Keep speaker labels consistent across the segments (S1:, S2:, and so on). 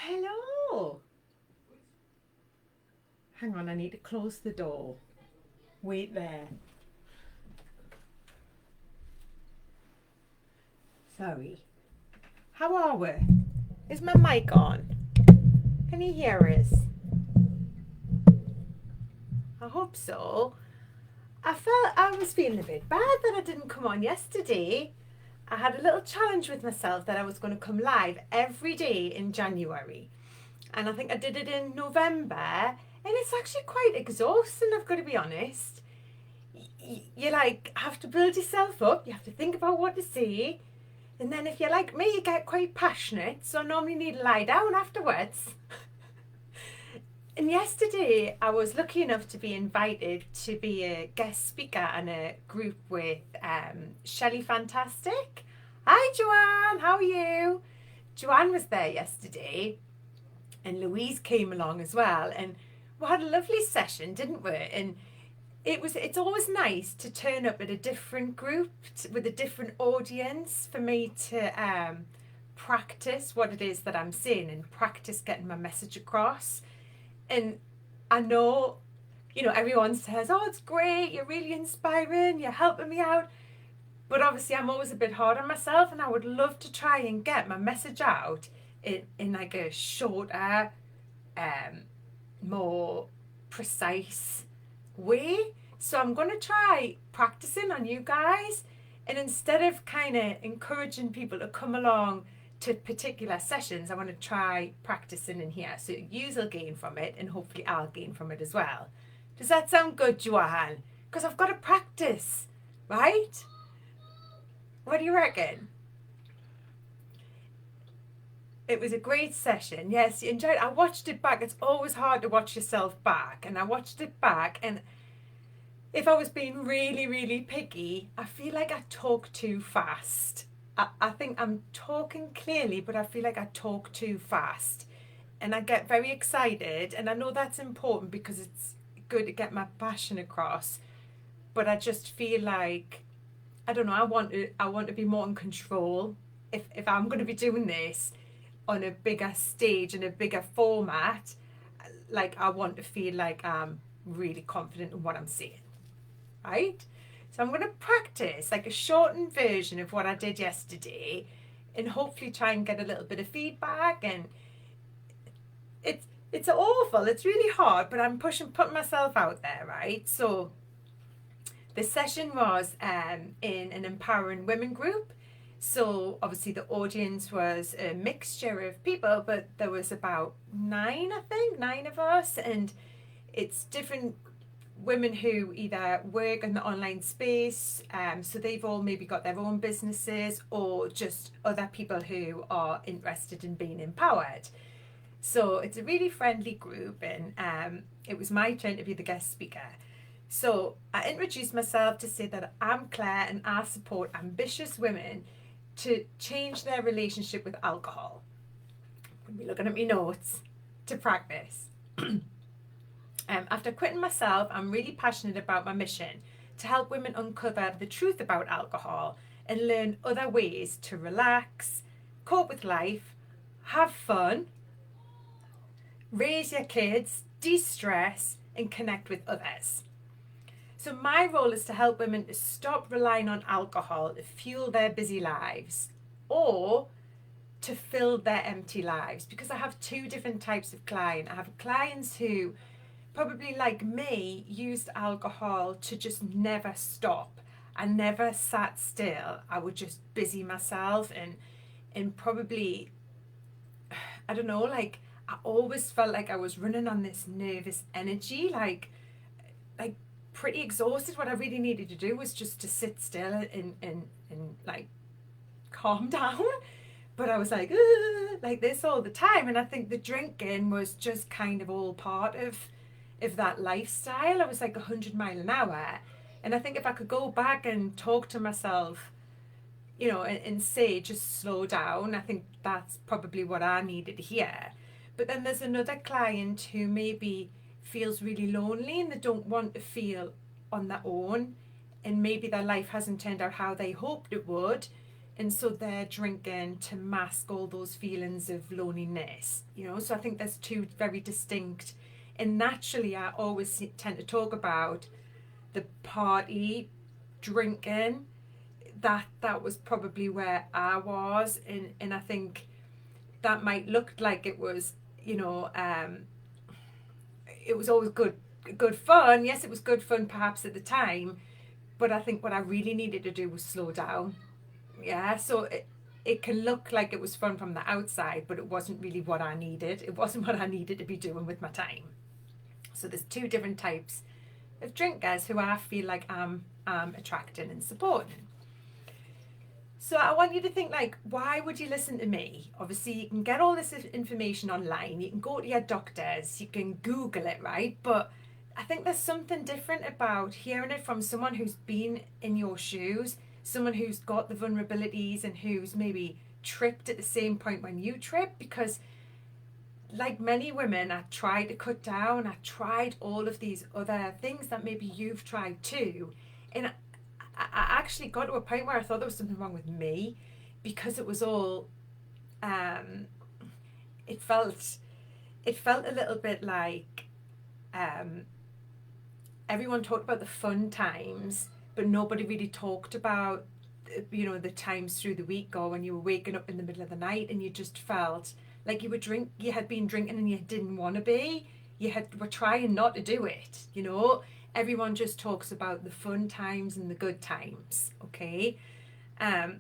S1: Hello. Hang on, I need to close the door. Wait there. Sorry. How are we? Is my mic on? Can you hear us? I hope so. I was feeling a bit bad that I didn't come on yesterday. I had a little challenge with myself that I was going to come live every day in January. And I think I did it in November. And it's actually quite exhausting, I've got to be honest. You like have to build yourself up, you have to think about what to say. And then if you're like me, you get quite passionate, so I normally need to lie down afterwards. And yesterday, I was lucky enough to be invited to be a guest speaker in a group with Shelley Fantastic. Hi, Joanne, how are you? Joanne was there yesterday, and Louise came along as well. And we had a lovely session, didn't we? And it's always nice to turn up at a different group with a different audience for me to practice what it is that I'm saying and practice getting my message across. And I know, everyone says, oh, it's great, you're really inspiring, you're helping me out. But obviously, I'm always a bit hard on myself, and I would love to try and get my message out in like a shorter, more precise way. So I'm going to try practicing on you guys. And instead of kind of encouraging people to come along to particular sessions, I want to try practicing in here. So you'll gain from it, and hopefully I'll gain from it as well. Does that sound good, Joanne? Because I've got to practice, right? What do you reckon? It was a great session. Yes, you enjoyed it. I watched it back. It's always hard to watch yourself back. And I watched it back, and if I was being really, really picky, I feel like I talk too fast. I think I'm talking clearly, but I feel like I talk too fast. And I get very excited, and I know that's important because it's good to get my passion across. But I just feel like, I don't know, I want to be more in control. If I'm going to be doing this on a bigger stage and a bigger format, like I want to feel like I'm really confident in what I'm saying, right? So I'm going to practice like a shortened version of what I did yesterday, and hopefully try and get a little bit of feedback. And it's awful, it's really hard, but I'm putting myself out there, right? So the session was in an empowering women group. So obviously the audience was a mixture of people, but there was about nine of us, and it's different women who either work in the online space, so they've all maybe got their own businesses, or just other people who are interested in being empowered. So it's a really friendly group, and it was my turn to be the guest speaker. So I introduced myself to say that I'm Claire and I support ambitious women to change their relationship with alcohol. I'm looking at my notes to practice. After quitting myself, I'm really passionate about my mission to help women uncover the truth about alcohol and learn other ways to relax, cope with life, have fun, raise your kids, de-stress, and connect with others. So my role is to help women to stop relying on alcohol to fuel their busy lives, or to fill their empty lives, because I have two different types of client. I have clients who, probably like me, used alcohol to just never stop. I never sat still. I would just busy myself, and probably, I don't know, like I always felt like I was running on this nervous energy, like pretty exhausted. What I really needed to do was just to sit still and like calm down. But I was like this all the time, and I think the drinking was just kind of all part of that lifestyle. I was like 100 miles an hour, and I think if I could go back and talk to myself, and say just slow down, I think that's probably what I needed to hear. But then there's another client who maybe feels really lonely, and they don't want to feel on their own, and maybe their life hasn't turned out how they hoped it would. and so they're drinking to mask all those feelings of loneliness, you know. So I think there's two very distinct, and naturally I always tend to talk about the party drinking. That was probably where I was, and I think that might look like it was, you know, it was always good fun. Yes, it was good fun perhaps at the time, but I think what I really needed to do was slow down. Yeah, so it can look like it was fun from the outside, but it wasn't really what I needed. It wasn't what I needed to be doing with my time. So there's two different types of drinkers who I feel like I'm attracting and supporting. So I want you to think, like, why would you listen to me? Obviously, you can get all this information online. You can go to your doctors. You can Google it, right? But I think there's something different about hearing it from someone who's been in your shoes, someone who's got the vulnerabilities and who's maybe tripped at the same point when you trip. Because like many women, I tried to cut down. I tried all of these other things that maybe you've tried too. And I actually got to a point where I thought there was something wrong with me, because it was all it felt a little bit like everyone talked about the fun times, but nobody really talked about, you know, the times through the week or when you were waking up in the middle of the night and you just felt like you had been drinking and you didn't want to be. Were trying not to do it, you know. Everyone just talks about the fun times and the good times, okay? And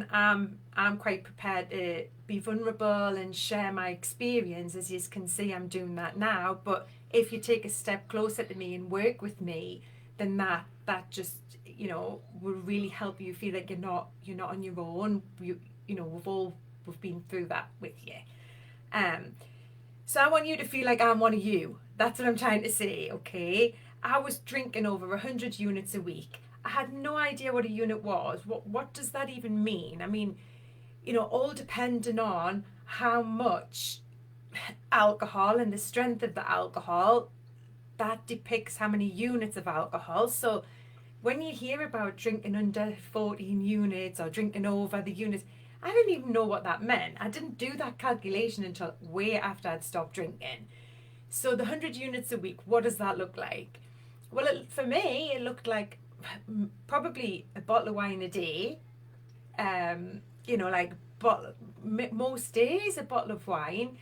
S1: I'm quite prepared to be vulnerable and share my experience. As you can see, I'm doing that now. But if you take a step closer to me and work with me, then that just, you know, will really help you feel like you're not on your own. You know, we've been through that with you. So I want you to feel like I'm one of you. That's what I'm trying to say, okay? I was drinking over 100 units a week. I had no idea what a unit was. What does that even mean? I mean, you know, all depending on how much alcohol and the strength of the alcohol, that depicts how many units of alcohol. So when you hear about drinking under 14 units or drinking over the units, I didn't even know what that meant. I didn't do that calculation until way after I'd stopped drinking. So the 100 units a week, what does that look like? Well, for me, it looked like probably a bottle of wine a day. You know, like most days a bottle of wine.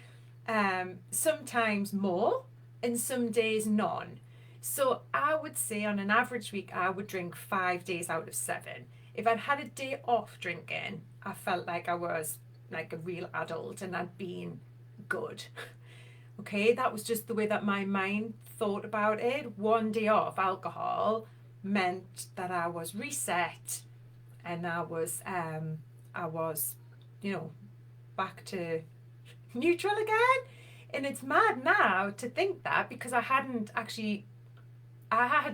S1: Sometimes more, and some days none. So I would say on an average week, I would drink 5 days out of 7. If I'd had a day off drinking, I felt like I was like a real adult and I'd been good. Okay, that was just the way that my mind thought about it. 1 day off alcohol meant that I was reset and I was, you know, back to neutral again. And it's mad now to think that, because I had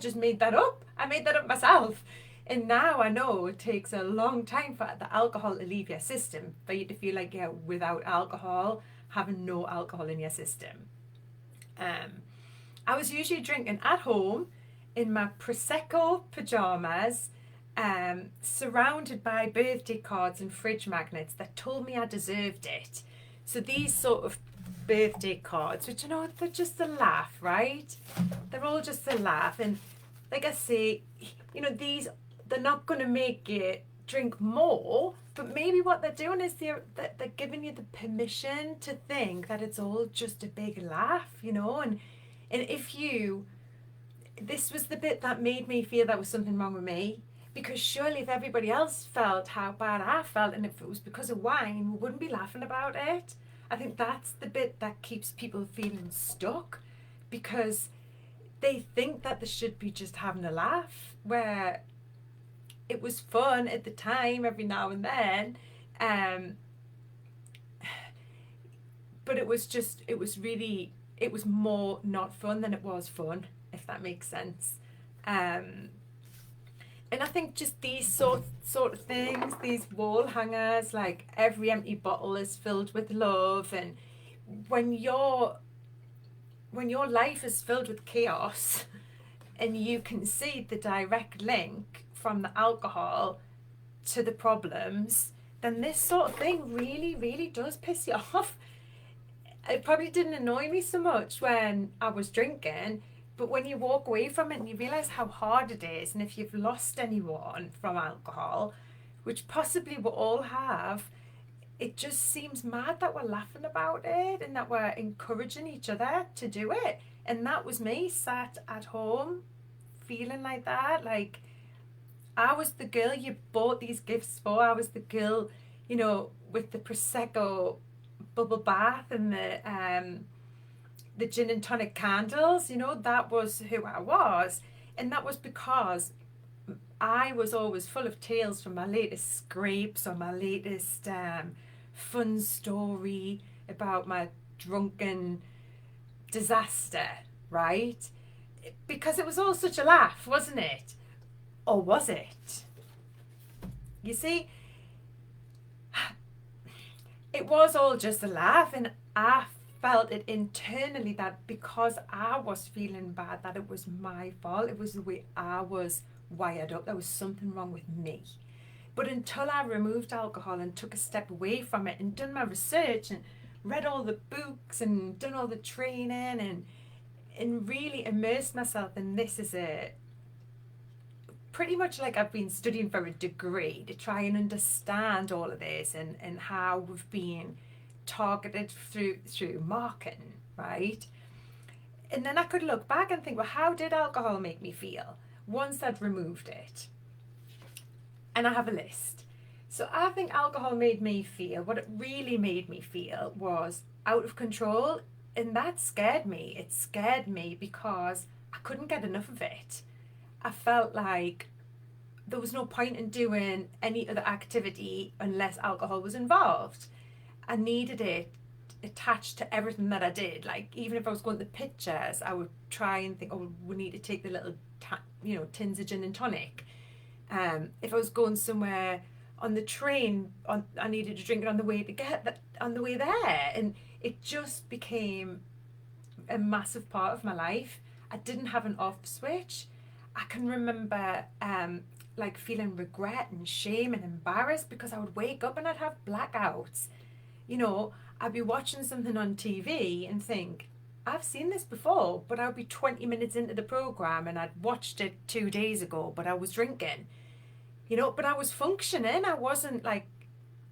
S1: just made that up. I made that up myself. And now I know it takes a long time for the alcohol to leave your system, for you to feel like you're without alcohol, having no alcohol in your system. I was usually drinking at home in my Prosecco pajamas, surrounded by birthday cards and fridge magnets that told me I deserved it. So these sort of birthday cards, which, you know, they're just a laugh, right? They're all just a laugh. And like I say, you know, they're not going to make you drink more, but maybe what they're doing is they're giving you the permission to think that it's all just a big laugh, you know. And if this was the bit that made me feel there was something wrong with me, because surely if everybody else felt how bad I felt, and if it was because of wine, we wouldn't be laughing about it. I think that's the bit that keeps people feeling stuck, because they think that they should be just having a laugh, where it was fun at the time every now and then, but it was more not fun than it was fun, if that makes sense. And I think just these sort of things, these wall hangers, like every empty bottle is filled with love, and when your life is filled with chaos and you can see the direct link from the alcohol, to the problems, then this sort of thing really, really does piss you off. It probably didn't annoy me so much when I was drinking, but when you walk away from it and you realise how hard it is, and if you've lost anyone from alcohol, which possibly we all have, it just seems mad that we're laughing about it and that we're encouraging each other to do it. And that was me sat at home feeling like that. Like, I was the girl you bought these gifts for. I was the girl, you know, with the Prosecco bubble bath and the gin and tonic candles. You know, that was who I was. And that was because I was always full of tales from my latest scrapes or my latest fun story about my drunken disaster, right? Because it was all such a laugh, wasn't it? Or was it? You see, it was all just a laugh, and I felt it internally that because I was feeling bad, that it was my fault. It was the way I was wired up. There was something wrong with me. But until I removed alcohol and took a step away from it and done my research and read all the books and done all the training and really immersed myself in this as a pretty much like I've been studying for a degree to try and understand all of this and how we've been targeted through marketing, right? And then I could look back and think, well, how did alcohol make me feel once I'd removed it? And I have a list. So I think alcohol made me feel, what it really made me feel was out of control, and that scared me. It scared me because I couldn't get enough of it. I felt like there was no point in doing any other activity unless alcohol was involved. I needed it attached to everything that I did. Like, even if I was going to the pictures, I would try and think, oh, we need to take the little tins of gin and tonic. If I was going somewhere on the train, I needed to drink it on the way there, and it just became a massive part of my life. I didn't have an off switch. I can remember like feeling regret and shame and embarrassed because I would wake up and I'd have blackouts. You know, I'd be watching something on TV and think, I've seen this before, but I would be 20 minutes into the program and I'd watched it 2 days ago, but I was drinking. You know, but I was functioning. I wasn't like,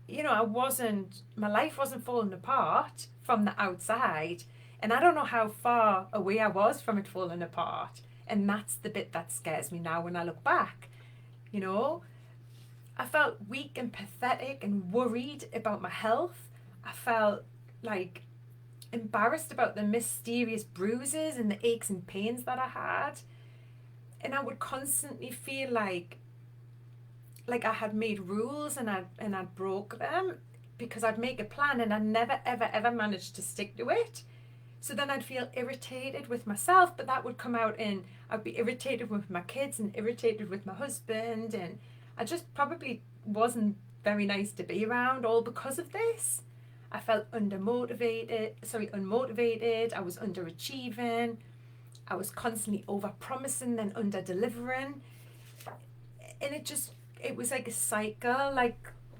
S1: my life wasn't falling apart from the outside. And I don't know how far away I was from it falling apart. And that's the bit that scares me now when I look back. You know, I felt weak and pathetic and worried about my health. I felt like embarrassed about the mysterious bruises and the aches and pains that I had. And I would constantly feel like I had made rules and I'd broke them, because I'd make a plan and I never ever managed to stick to it. So then I'd feel irritated with myself, but that would come out in, I'd be irritated with my kids and irritated with my husband, and I just probably wasn't very nice to be around, all because of this. I felt unmotivated, I was underachieving, I was constantly over-promising then under-delivering, and it was like a cycle,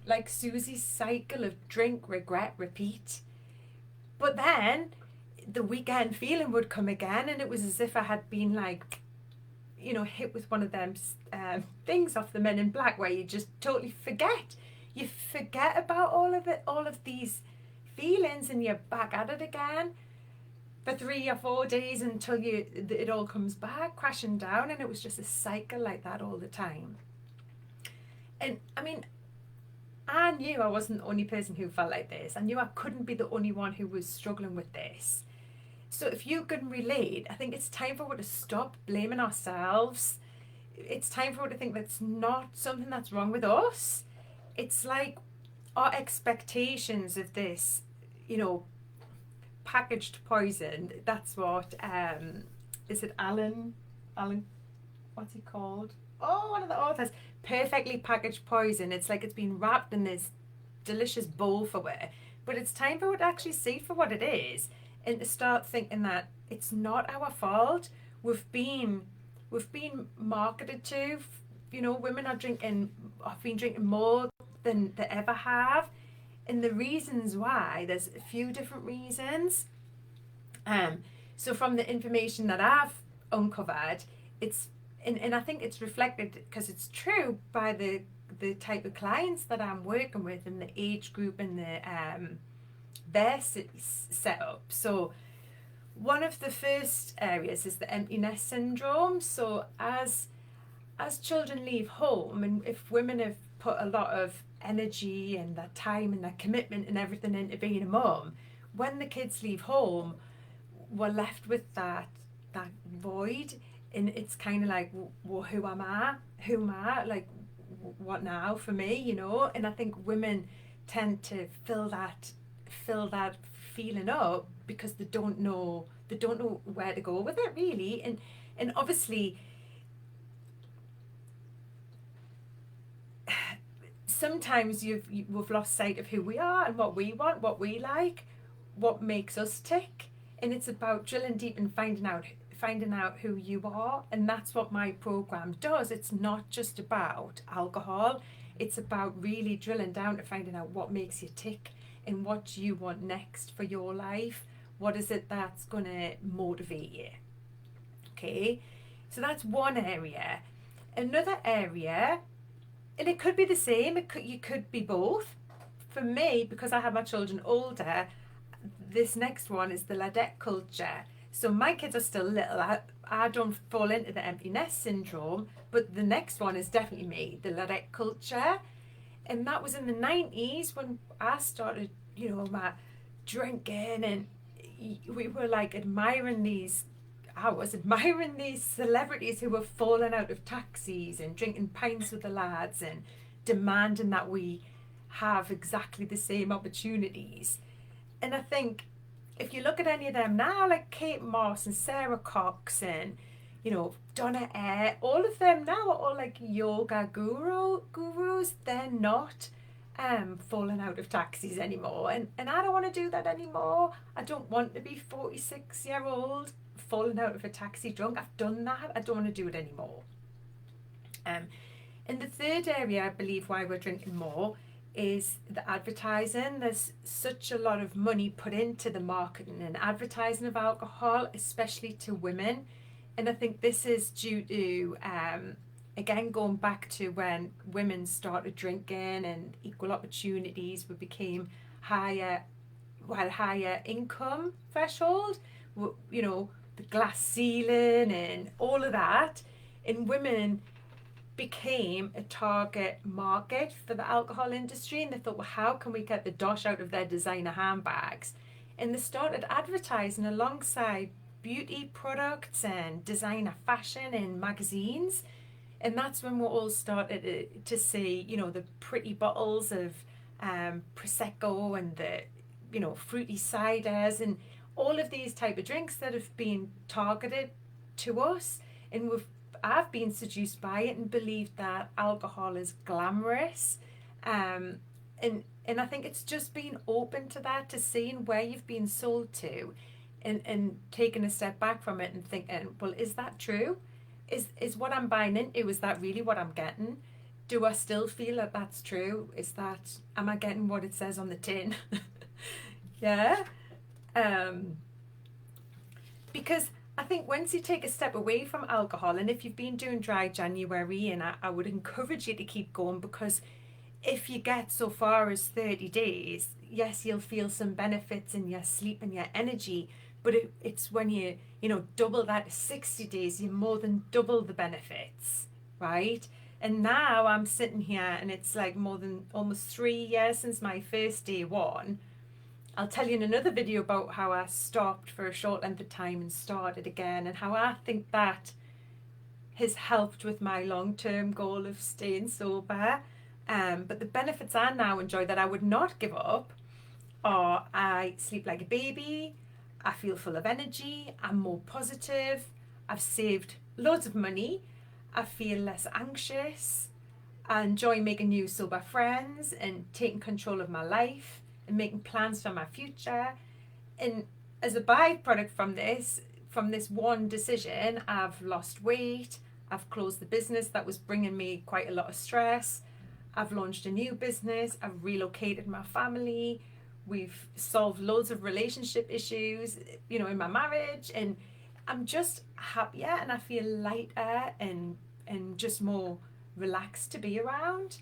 S1: like Susie's cycle of drink, regret, repeat. But then the weekend feeling would come again, and it was as if I had been hit with one of them things off the Men in Black, where you just totally forget. You forget about all of these feelings, and you're back at it again for 3 or 4 days until it all comes back crashing down. And it was just a cycle like that all the time. And I mean, I knew I wasn't the only person who felt like this. I knew I couldn't be the only one who was struggling with this. So if you can relate, I think it's time for us to stop blaming ourselves. It's time for us to think that's not something that's wrong with us. It's like our expectations of this, packaged poison. That's what, is it Alan, what's he called? Oh, one of the authors. Perfectly packaged poison. It's like it's been wrapped in this delicious bowl for it. But it's time for it to actually see it for what it is, and to start thinking that it's not our fault. We've been marketed to, women are drinking I've been drinking more than they ever have. And the reasons why, there's a few different reasons. So from the information that I've uncovered, it's and I think it's reflected because it's true by the type of clients that I'm working with and the age group and their setup. So one of the first areas is the empty nest syndrome. So as children leave home, and if women have put a lot of energy and their time and their commitment and everything into being a mum, when the kids leave home, we're left with that void, and it's kind of like, well, who am I? Like, what now for me? You know. And I think women tend to fill that feeling up because they don't know where to go with it really, and obviously sometimes we've lost sight of who we are and what we want, what we like, what makes us tick, and it's about drilling deep and finding out who you are. And that's what my program does. It's not just about alcohol, it's about really drilling down to finding out what makes you tick and what you want next for your life. What is it that's going to motivate you? Okay, so that's one area. Another area, and it could be the same, you could be both. For me, because I have my children older, this next one is the ladette culture. So my kids are still little. I don't fall into the empty nest syndrome, but the next one is definitely me, the ladette culture. And that was in the 90s when I started, my drinking, and we were like I was admiring these celebrities who were falling out of taxis and drinking pints with the lads and demanding that we have exactly the same opportunities. And I think if you look at any of them now, like Kate Moss and Sarah Cox and, Donna Eyre, all of them now are all like yoga gurus. They're not falling out of taxis anymore. And I don't want to do that anymore. I don't want to be 46-year-old falling out of a taxi drunk. I've done that. I don't want to do it anymore. And the third area, I believe, why we're drinking more is the advertising. There's such a lot of money put into the marketing and advertising of alcohol, especially to women. And I think this is due to, again, going back to when women started drinking and equal opportunities, we became higher income threshold, the glass ceiling and all of that. And women became a target market for the alcohol industry, and they thought, well, how can we get the dosh out of their designer handbags? And they started advertising alongside beauty products and designer fashion in magazines. And that's when we all started to see, the pretty bottles of Prosecco and the, fruity ciders and all of these type of drinks that have been targeted to us. And I've been seduced by it and believed that alcohol is glamorous. And I think it's just being open to that, to seeing where you've been sold to, and taking a step back from it and thinking, well, is that true? Is what I'm buying into, is that really what I'm getting? Do I still feel that that's true? Am I getting what it says on the tin? Yeah. Because I think once you take a step away from alcohol, and if you've been doing dry January, and I would encourage you to keep going, because if you get so far as 30 days, yes, you'll feel some benefits in your sleep and your energy, but it's when you double that to 60 days, you more than double the benefits, right? And now I'm sitting here and it's like more than almost 3 years since my first day one. I'll tell you in another video about how I stopped for a short length of time and started again, and how I think that has helped with my long-term goal of staying sober. But the benefits I now enjoy that I would not give up are: I sleep like a baby, I feel full of energy, I'm more positive, I've saved loads of money, I feel less anxious, I enjoy making new sober friends and taking control of my life and making plans for my future. And as a byproduct from this one decision, I've lost weight, I've closed the business that was bringing me quite a lot of stress, I've launched a new business, I've relocated my family, we've solved loads of relationship issues, you know, in my marriage, and I'm just happier and I feel lighter and just more relaxed to be around.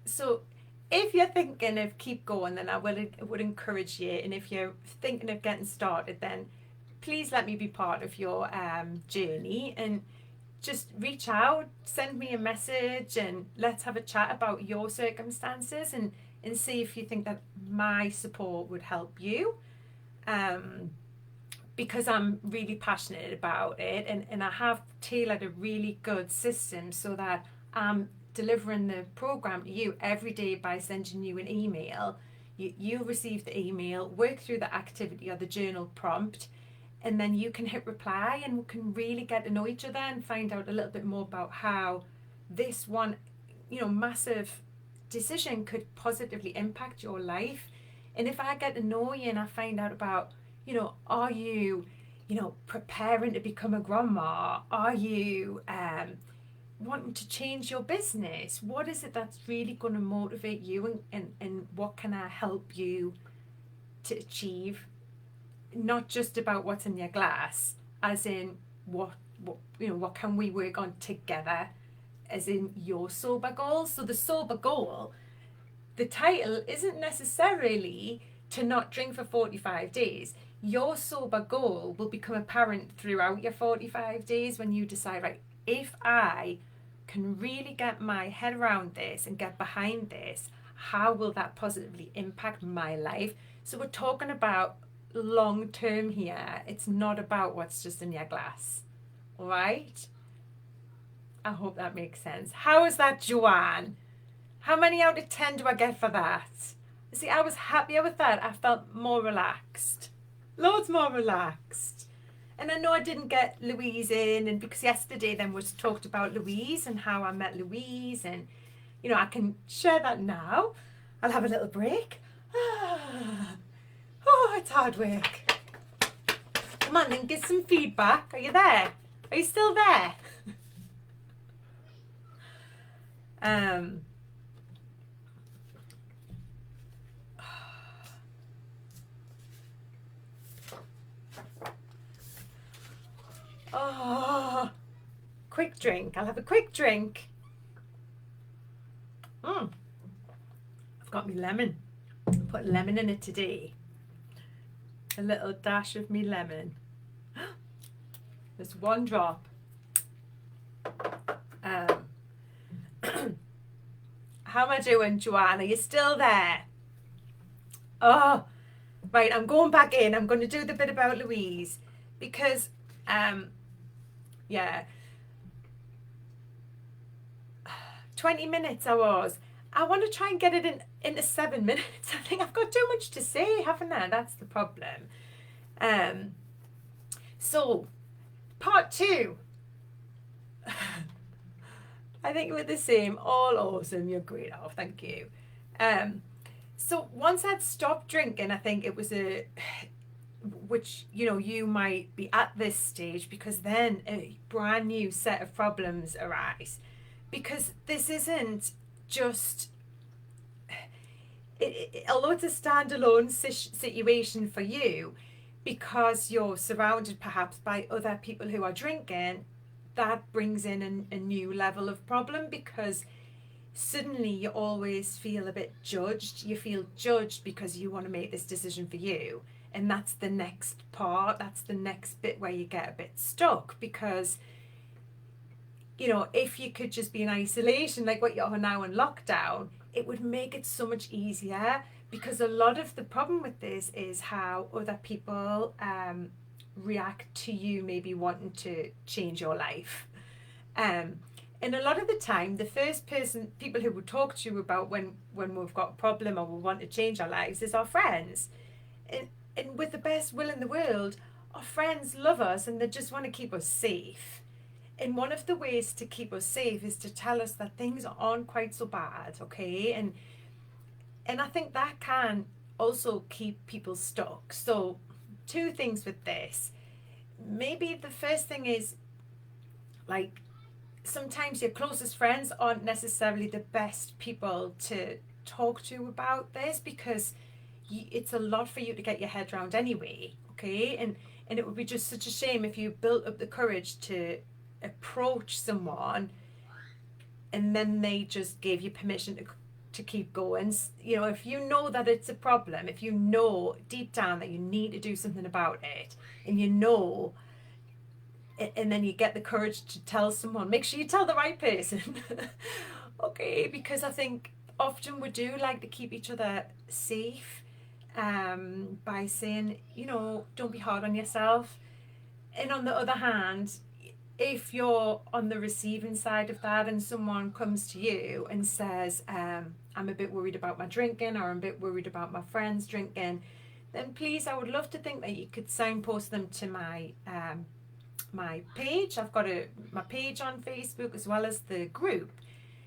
S1: So if you're thinking of keep going, then I would encourage you. And if you're thinking of getting started, then please let me be part of your journey, and just reach out, send me a message, and let's have a chat about your circumstances, and see if you think that my support would help you. Because I'm really passionate about it, and I have tailored a really good system so that I'm delivering the program to you every day by sending you an email. You receive the email, work through the activity or the journal prompt, and then you can hit reply, and we can really get to know each other and find out a little bit more about how this one, you know, massive decision could positively impact your life. And if I get to know you and I find out about, you know, are you, you know, preparing to become a grandma? Are you wanting to change your business? What is it that's really going to motivate you, and what can I help you to achieve? Not just about what's in your glass, as in what you know, what can we work on together, as in your sober goals. So the sober goal, the title isn't necessarily to not drink for 45 days. Your sober goal will become apparent throughout your 45 days when you decide, right, if I can really get my head around this and get behind this, how will that positively impact my life? So we're talking about long term here. It's not about what's just in your glass. All right? I hope that makes sense. How is that, Joanne? How many out of 10 do I get for that? See, I was happier with that. I felt more relaxed. Loads more relaxed. And I know I didn't get Louise in, and because yesterday then was talked about Louise and how I met Louise, and you know, I can share that now. I'll have a little break. Oh, it's hard work. Come on then, give some feedback. Are you there? Are you still there? Oh, quick drink. I'll have a quick drink. I've got me lemon. Put lemon in it today. A little dash of me lemon. Just one drop. How am I doing, Joanne? Are you still there? Oh, right. I'm going back in. I'm going to do the bit about Louise because, yeah, 20 minutes I was. I want to try and get it into 7 minutes. I think I've got too much to say, haven't I? That's the problem. So, part 2. I think we're the same. All awesome. You're great. Oh, thank you. So once I'd stopped drinking, I think it was which, you know, you might be at this stage, because then a brand new set of problems arise. Because this isn't just, although it's a standalone situation for you, because you're surrounded perhaps by other people who are drinking, that brings in a new level of problem, because suddenly you always feel a bit judged. You feel judged because you want to make this decision for you. And that's the next part. That's the next bit where you get a bit stuck, because, you know, if you could just be in isolation like what you're now in lockdown, it would make it so much easier, because a lot of the problem with this is how other people react to you maybe wanting to change your life. And a lot of the time, the first people who will talk to you about when we've got a problem or we want to change our lives is our friends. And with the best will in the world, our friends love us and they just want to keep us safe. And one of the ways to keep us safe is to tell us that things aren't quite so bad, okay? And I think that can also keep people stuck. So 2 things with this. Maybe the first thing is, like, sometimes your closest friends aren't necessarily the best people to talk to about this, because it's a lot for you to get your head around anyway, okay? And it would be just such a shame if you built up the courage to approach someone and then they just gave you permission to keep going. You know, if you know that it's a problem, if you know deep down that you need to do something about it, and you know, and then you get the courage to tell someone, make sure you tell the right person. Okay, because I think often we do like to keep each other safe, by saying, you know, don't be hard on yourself. And on the other hand, if you're on the receiving side of that and someone comes to you and says, I'm a bit worried about my drinking, or I'm a bit worried about my friends drinking, then please, I would love to think that you could signpost them to my page. I've got my page on Facebook as well as the group.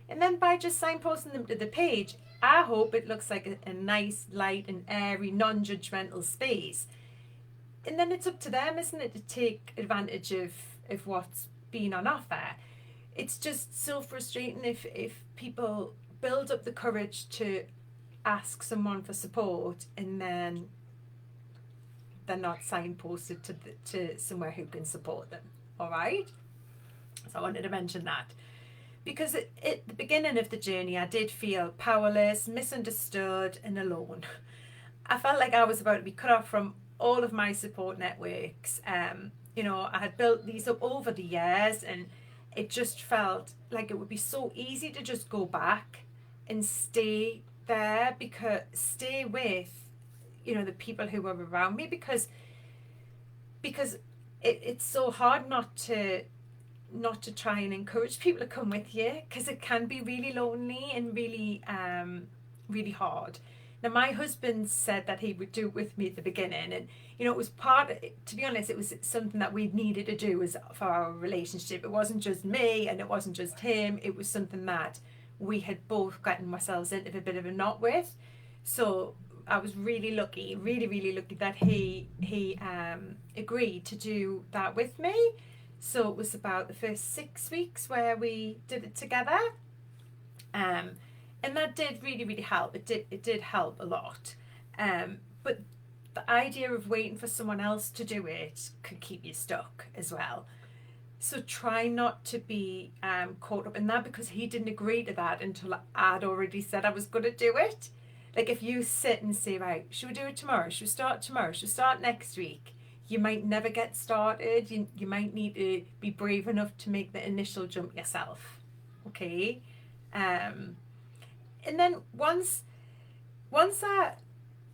S1: And then by just signposting them to the page, I hope it looks like a nice, light and airy, non-judgmental space. And then it's up to them, isn't it, to take advantage of what's been on offer. It's just so frustrating if people build up the courage to ask someone for support and then they're not signposted to somewhere who can support them. All right? So I wanted to mention that. Because at the beginning of the journey, I did feel powerless, misunderstood, and alone. I felt like I was about to be cut off from all of my support networks. You know, I had built these up over the years, and it just felt like it would be so easy to just go back and stay there, because stay with, you know, the people who were around me, because it's so hard not to try and encourage people to come with you, because it can be really lonely and really really hard. Now, my husband said that he would do it with me at the beginning, and you know, it was to be honest, it was something that we needed to do for our relationship. It wasn't just me and it wasn't just him, it was something that we had both gotten ourselves into a bit of a knot with. So I was really lucky, really lucky that he agreed to do that with me. So it was about the first 6 weeks where we did it together, and that did really help. It did help a lot, but the idea of waiting for someone else to do it could keep you stuck as well. So try not to be caught up in that, because he didn't agree to that until I'd already said I was going to do it. Like, if you sit and say, right, should we do it tomorrow? Should we start tomorrow? Should we start next week? You might never get started. You might need to be brave enough to make the initial jump yourself. Okay? And then once I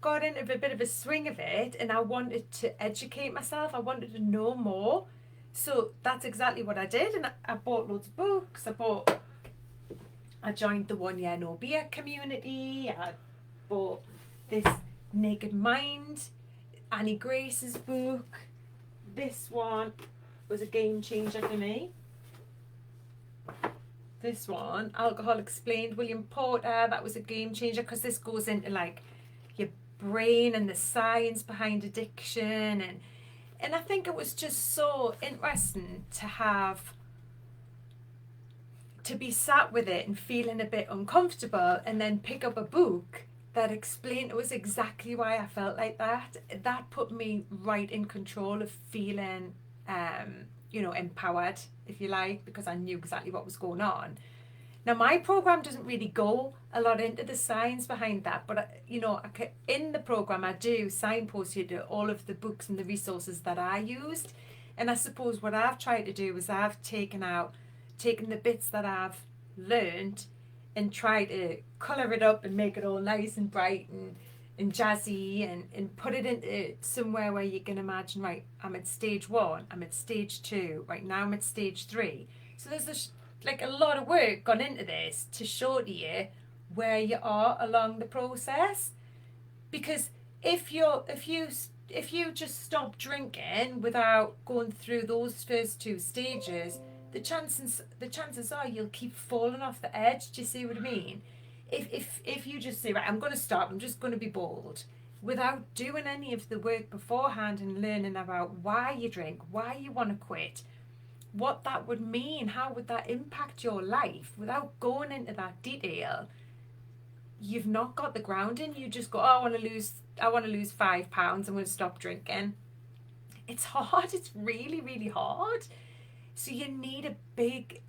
S1: got into a bit of a swing of it and I wanted to educate myself, I wanted to know more. So that's exactly what I did. And I bought loads of books. I joined the 1 Year No Beer community. I bought this Naked Mind, Annie Grace's book. This one was a game changer for me. This one, Alcohol Explained, William Porter, that was a game changer, because this goes into like your brain and the science behind addiction, and I think it was just so interesting to be sat with it and feeling a bit uncomfortable, and then pick up a book that explained it was exactly why I felt like that. That put me right in control of feeling, you know, empowered, if you like, because I knew exactly what was going on. Now, my program doesn't really go a lot into the science behind that, but you know, in the program I do signpost you to all of the books and the resources that I used. And I suppose what I've tried to do is I've taken the bits that I've learned and try to colour it up and make it all nice and bright and jazzy, and put it into somewhere where you can imagine, right, I'm at stage 1, I'm at stage 2, right now I'm at stage 3. So there's like a lot of work gone into this to show to you where you are along the process. Because if you just stop drinking without going through those first 2 stages, the chances are you'll keep falling off the edge. Do you see what I mean? If you just say, right, I'm going to stop, I'm just going to be bold, without doing any of the work beforehand and learning about why you drink, why you want to quit, what that would mean, how would that impact your life without going into that detail. You've not got the grounding. You just go, oh, I want to lose 5 pounds, I'm going to stop drinking. It's hard. It's really, really hard. So you need a big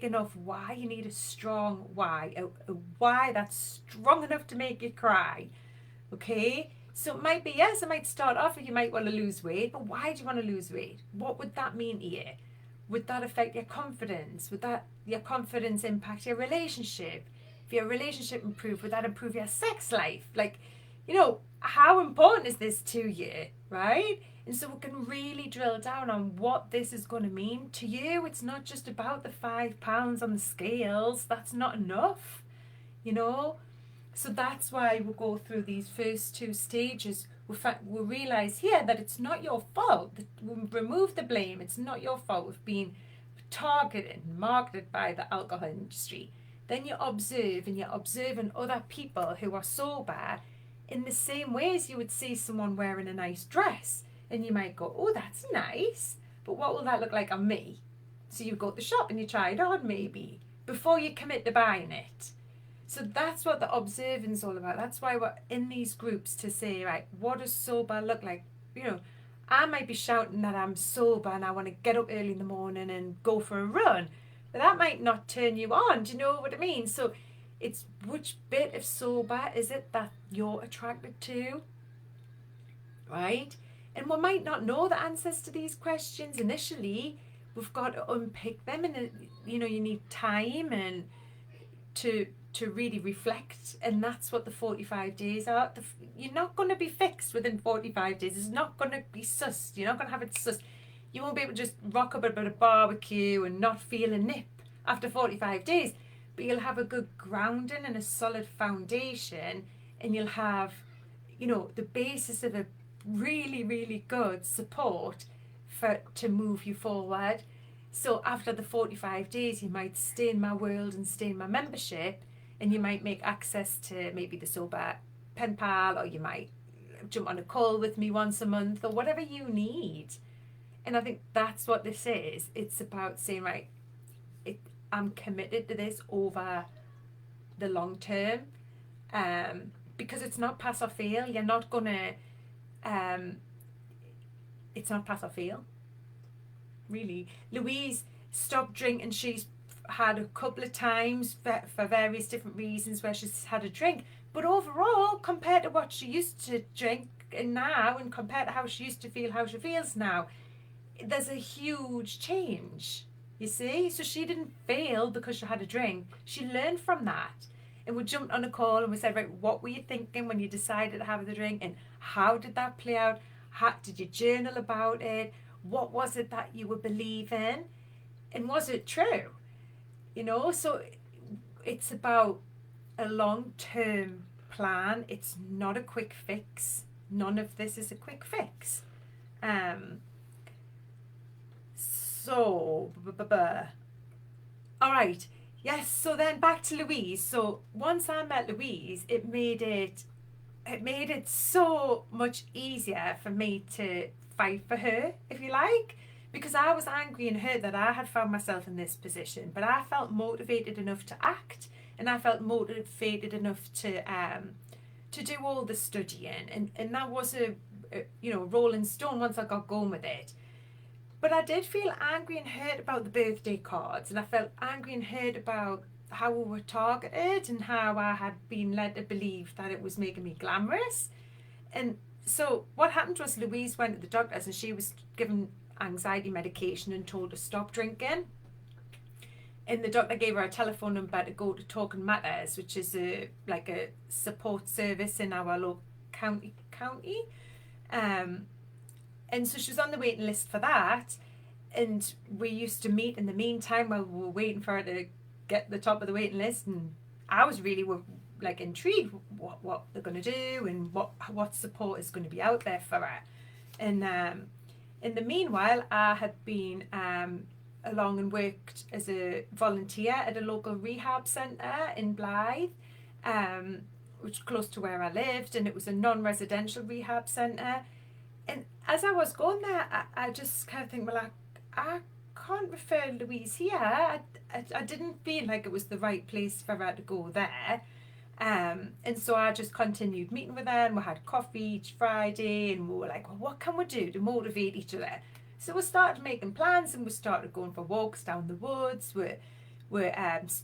S1: enough why. You need a strong why, a why that's strong enough to make you cry. Okay, so it might be, yes, it might start off, you might want to lose weight, but why do you want to lose weight? What would that mean to you? Would that affect your confidence? Would that your confidence impact your relationship? If your relationship improved, would that improve your sex life? Like, how important is this to you, right? And so we can really drill down on what this is going to mean to you. It's not just about the 5 pounds on the scales. That's not enough, So that's why we'll go through these first 2 stages. We'll realise here that it's not your fault. We'll remove the blame. It's not your fault of being targeted and marketed by the alcohol industry. Then you observe, and you're observing other people who are sober in the same way as you would see someone wearing a nice dress. And you might go, oh, that's nice, but what will that look like on me? So you go to the shop and you try it on maybe before you commit to buying it. So that's what the observing's all about. That's why we're in these groups, to say, right, what does sober look like? I might be shouting that I'm sober and I want to get up early in the morning and go for a run, but that might not turn you on. Do you know what I mean? So it's which bit of sober is it that you're attracted to, right? And we might not know the answers to these questions initially. We've got to unpick them, and you need time and to really reflect. And that's what the 45 days are. You're not going to be fixed within 45 days. It's not going to be sussed. You're not going to have it sussed. You won't be able to just rock up at a barbecue and not feel a nip after 45 days. But you'll have a good grounding and a solid foundation, and you'll have, the basis of a really, really good support to move you forward. So after the 45 days, you might stay in my world and stay in my membership, and you might make access to maybe the sober pen pal, or you might jump on a call with me once a month, or whatever you need. And I think that's what this is. It's about saying, right, I'm committed to this over the long term, because it's not pass or fail. You're not gonna it's not pass or fail, really. Louise stopped drinking. She's had a couple of times for various different reasons where she's had a drink, but overall, compared to what she used to drink and now, and compared to how she used to feel, how she feels now, there's a huge change, you see. So she didn't fail because she had a drink. She learned from that. And we jumped on a call and we said, right, what were you thinking when you decided to have the drink, and how did that play out? How did you journal about it? What was it that you were believing? And was it true? So it's about a long-term plan. It's not a quick fix. None of this is a quick fix. All right. Yes, so then back to Louise. So once I met Louise, it made it so much easier for me to fight for her, if you like, because I was angry and hurt that I had found myself in this position, but I felt motivated enough to act, and I felt motivated enough to do all the studying, and that was a rolling stone once I got going with it. But I did feel angry and hurt about the birthday cards, and I felt angry and hurt about how we were targeted and how I had been led to believe that it was making me glamorous. And so what happened was Louise went to the doctors, and she was given anxiety medication and told to stop drinking. And the doctor gave her a telephone number to go to Talking Matters, which is a support service in our local county. And so she was on the waiting list for that, and we used to meet in the meantime while we were waiting for her to get to the top of the waiting list. And I was really intrigued what they're going to do and what support is going to be out there for her. And in the meanwhile, I had been along and worked as a volunteer at a local rehab centre in Blythe, which was close to where I lived, and it was a non-residential rehab centre. And as I was going there, I just kind of think, well, I can't refer Louise here. I didn't feel like it was the right place for her to go there. And so I just continued meeting with her, and we had coffee each Friday, and we were like, well, what can we do to motivate each other? So we started making plans, and we started going for walks down the woods. We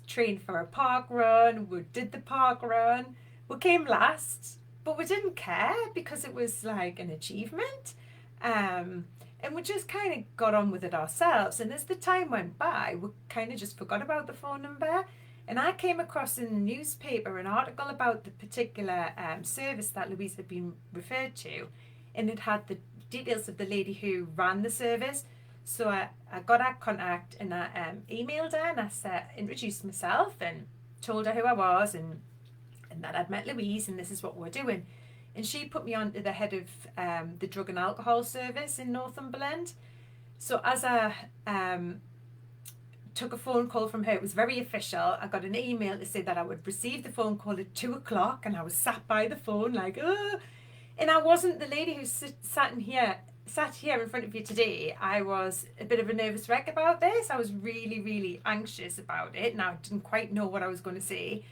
S1: trained for a park run. We did the park run. We came last, but we didn't care because it was like an achievement. And we just kind of got on with it ourselves. And as the time went by, we kind of just forgot about the phone number. And I came across in the newspaper an article about the particular service that Louise had been referred to. And it had the details of the lady who ran the service. So I got her contact, and I emailed her, and I introduced myself and told her who I was, and that I'd met Louise, and this is what we're doing. And she put me on to the head of the drug and alcohol service in Northumberland. So as I took a phone call from her, it was very official. I got an email to say that I would receive the phone call at 2:00, and I was sat by the phone like, oh. And I wasn't the lady who sat here in front of you today. I was a bit of a nervous wreck about this. I was really, really anxious about it, and I didn't quite know what I was going to say.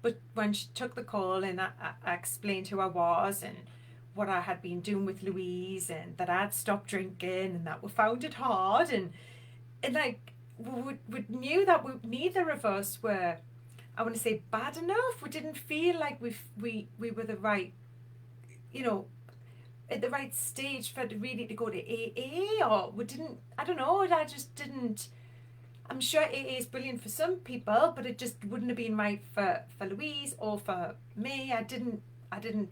S1: But when she took the call, and I explained who I was and what I had been doing with Louise, and that I'd stopped drinking, and that we found it hard, and like we knew that neither of us were, I want to say, bad enough. We didn't feel like we were the right, at the right stage for really to go to AA, or we didn't. I don't know. I just didn't. I'm sure AA is brilliant for some people, but it just wouldn't have been right for Louise or for me. I didn't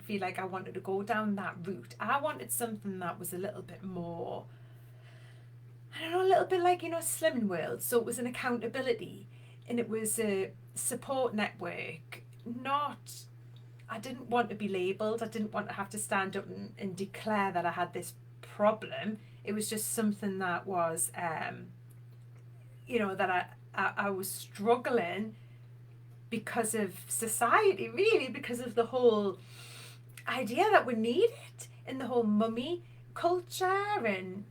S1: feel like I wanted to go down that route. I wanted something that was a little bit more, I don't know, a little bit like, Slimming World. So it was an accountability, and it was a support network. I didn't want to be labelled. I didn't want to have to stand up and declare that I had this problem. It was just something that was, that I was struggling because of society, really, because of the whole idea that we need it, and the whole mummy culture, and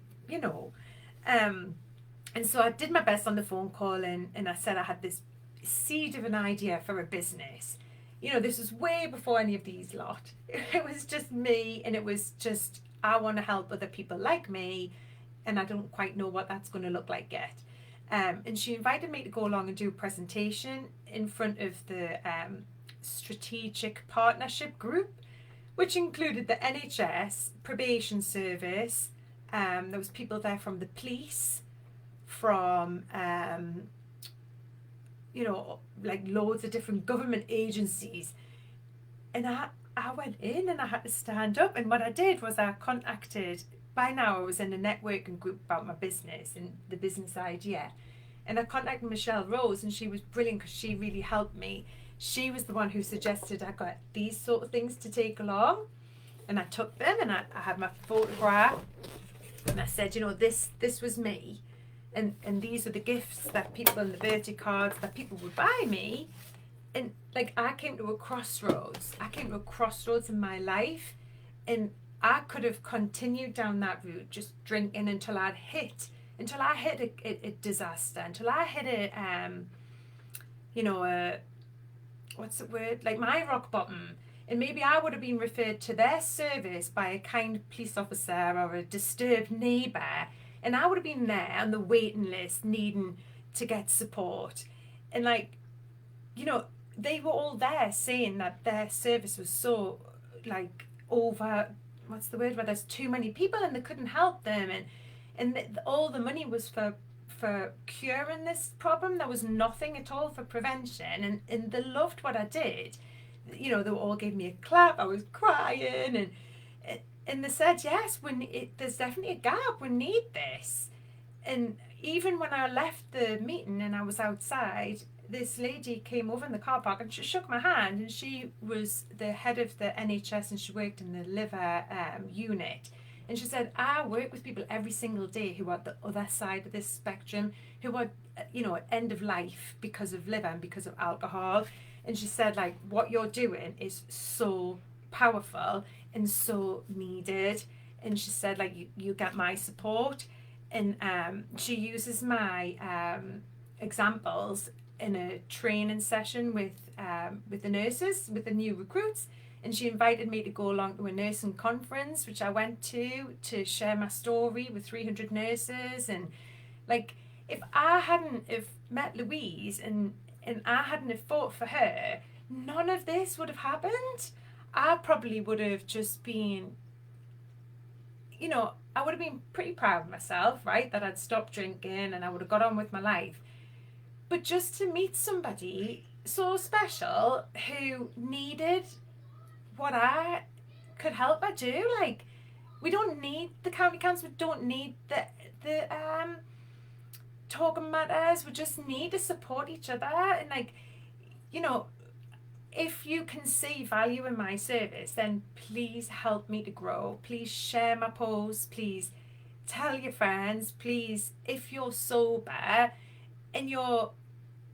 S1: and so I did my best on the phone call, and I said I had this seed of an idea for a business. This was way before any of these lot. It was just me, and it was just, I want to help other people like me, and I don't quite know what that's going to look like yet. And she invited me to go along and do a presentation in front of the Strategic Partnership Group, which included the NHS, Probation Service. There was people there from the police, from like loads of different government agencies. And I went in, and I had to stand up, and what I did was I contacted, by now I was in a networking group about my business and the business idea, and I contacted Michelle Rose, and she was brilliant because she really helped me. She was the one who suggested I got these sort of things to take along, and I took them, and I had my photograph, and I said, this was me. And these are the gifts that people, and the birthday cards that people would buy me. And like, I came to a crossroads. In my life, and I could have continued down that route, just drinking until I hit a disaster, until I hit what's the word? Like my rock bottom. And maybe I would have been referred to their service by a kind police officer or a disturbed neighbour. And I would have been there on the waiting list, needing to get support. And they were all there saying that their service was so over, what's the word, where there's too many people and they couldn't help them. And all the money was for curing this problem. There was nothing at all for prevention. And they loved what I did. They all gave me a clap. I was crying, and they said, yes, there's definitely a gap. We need this. And even when I left the meeting and I was outside, this lady came over in the car park, and she shook my hand, and she was the head of the NHS, and she worked in the liver unit. And she said, I work with people every single day who are at the other side of this spectrum, who are, at end of life because of liver and because of alcohol. And she said, what you're doing is so powerful and so needed. And she said, you get my support. and she uses my examples in a training session with the nurses, with the new recruits, and she invited me to go along to a nursing conference, which I went to share my story with 300 nurses. And like, if I hadn't have met Louise and I hadn't have fought for her, none of this would have happened. I probably would have just been, you know, I would have been pretty proud of myself, right, that I'd stopped drinking and I would have got on with my life. But just to meet somebody so special who needed what I could help her do, like, we don't need the county council, we don't need the talking matters, we just need to support each other. And like, you know, if you can see value in my service, then please help me to grow. Please share my posts, please tell your friends, please, if you're sober and you're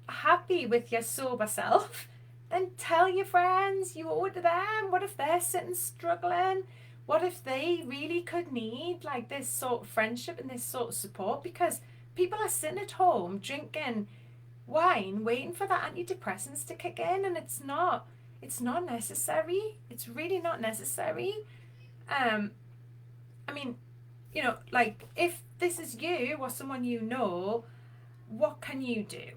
S1: happy with your sober self, then tell your friends, you owe it to them. What if they're sitting struggling? What if they really could need like this sort of friendship and this sort of support? Because people are sitting at home drinking wine, waiting for the antidepressants to kick in, and it's not necessary. It's really not necessary. I mean, you know, like, if this is you or someone you know, what can you do?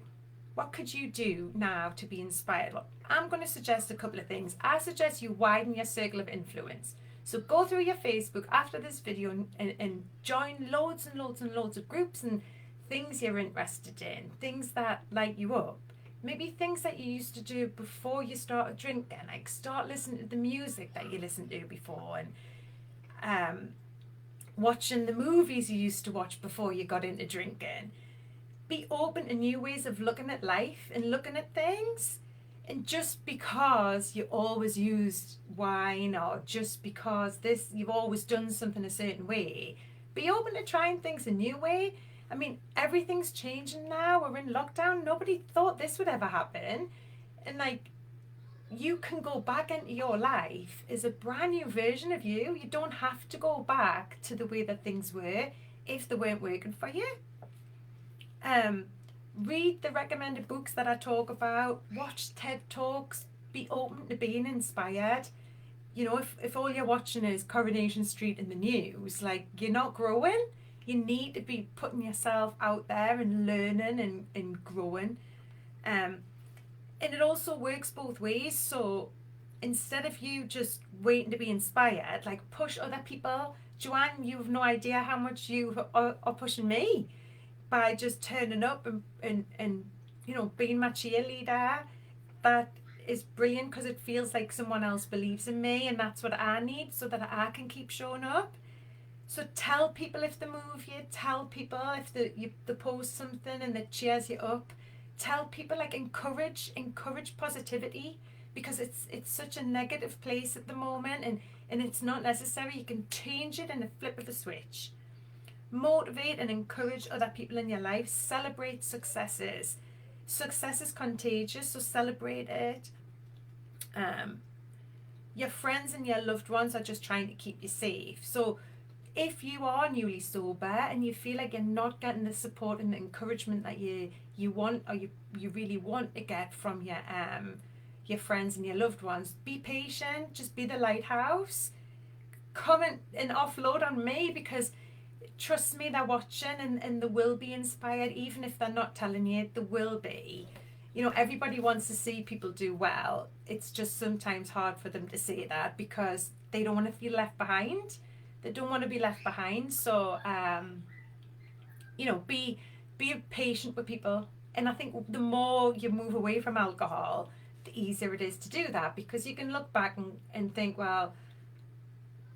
S1: What could you do now to be inspired? Well, I'm going to suggest a couple of things. I suggest you widen your circle of influence. So go through your Facebook after this video and join loads and loads and loads of groups and things you're interested in, things that light you up. Maybe things that you used to do before you started drinking, like start listening to the music that you listened to before, and watching the movies you used to watch before you got into drinking. Be open to new ways of looking at life and looking at things. And just because you always used wine, or just because you've always done something a certain way, be open to trying things a new way. I mean, everything's changing now. We're in lockdown. Nobody thought this would ever happen. And like, you can go back into your life as a brand new version of you. You don't have to go back to the way that things were if they weren't working for you. Read the recommended books that I talk about. Watch TED Talks. Be open to being inspired. You know, if all you're watching is Coronation Street in the news, like, you're not growing. You need to be putting yourself out there and learning and growing. And it also works both ways. So instead of you just waiting to be inspired, like, push other people. Joanne, you have no idea how much you are pushing me by just turning up and you know, being my cheerleader. That is brilliant, because it feels like someone else believes in me, and that's what I need so that I can keep showing up. So tell people if they move you, tell people if they post something and that cheers you up. Tell people, like, encourage positivity, because it's such a negative place at the moment, and it's not necessary. You can change it in a flip of a switch. Motivate and encourage other people in your life. Celebrate successes. Success is contagious, so celebrate it. Your friends and your loved ones are just trying to keep you safe. So if you are newly sober and you feel like you're not getting the support and the encouragement that you want, or you really want to get from your friends and your loved ones, be patient. Just be the lighthouse. Comment and offload on me, because trust me, they're watching and they will be inspired. Even if they're not telling you, they will be. You know, everybody wants to see people do well. It's just sometimes hard for them to say that, because they don't want to feel left behind. They don't want to be left behind. So, you know, be patient with people. And I think the more you move away from alcohol, the easier it is to do that, because you can look back and think, well,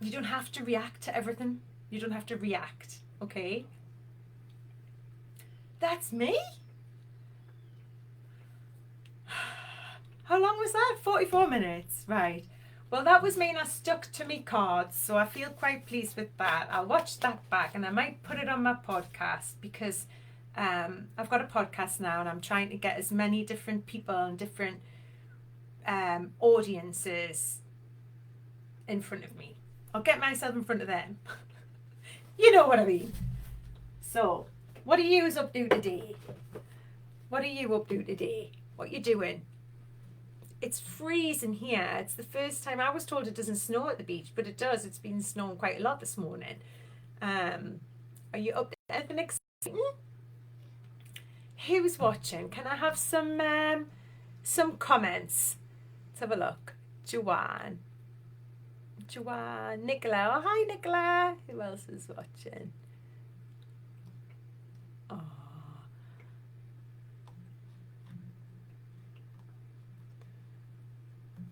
S1: you don't have to react to everything. You don't have to react, okay? That's me? How long was that? 44 minutes, right. Well, that was me, and I stuck to me cards, so I feel quite pleased with that. I'll watch that back, and I might put it on my podcast, because I've got a podcast now, and I'm trying to get as many different people and different audiences in front of me. I'll get myself in front of them. You know what I mean. So, what are you up to today? What are you up to today? What you doing? It's freezing here. It's the first time. I was told it doesn't snow at the beach, but it does. It's been snowing quite a lot this morning. Are you up to anything exciting? Who's watching? Can I have some comments? Let's have a look. Joanne, Nicola. Oh, hi, Nicola. Who else is watching? Oh.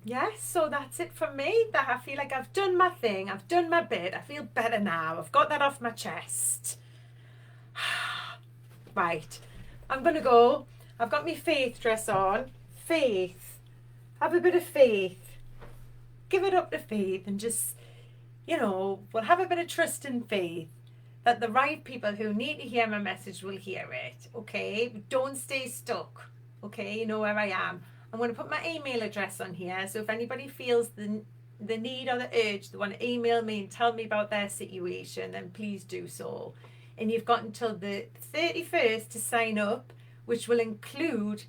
S1: Yes, so that's it from me. That I feel like I've done my thing. I've done my bit. I feel better now. I've got that off my chest. Right. I'm going to go. I've got my faith dress on. Faith. Have a bit of faith. Give it up to faith and just, we'll have a bit of trust and faith that the right people who need to hear my message will hear it. Okay? Don't stay stuck. Okay? You know where I am. I'm going to put my email address on here, so if anybody feels the need or the urge, they want to email me and tell me about their situation, then please do so. And you've got until the 31st to sign up, which will include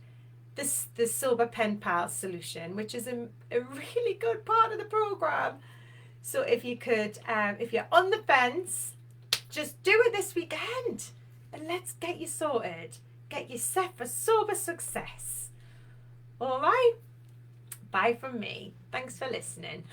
S1: the Sober Pen Pal solution, which is a really good part of the program. So if you could, if you're on the fence, just do it this weekend and let's get you sorted. Get you set for sober success. All right, bye from me. Thanks for listening.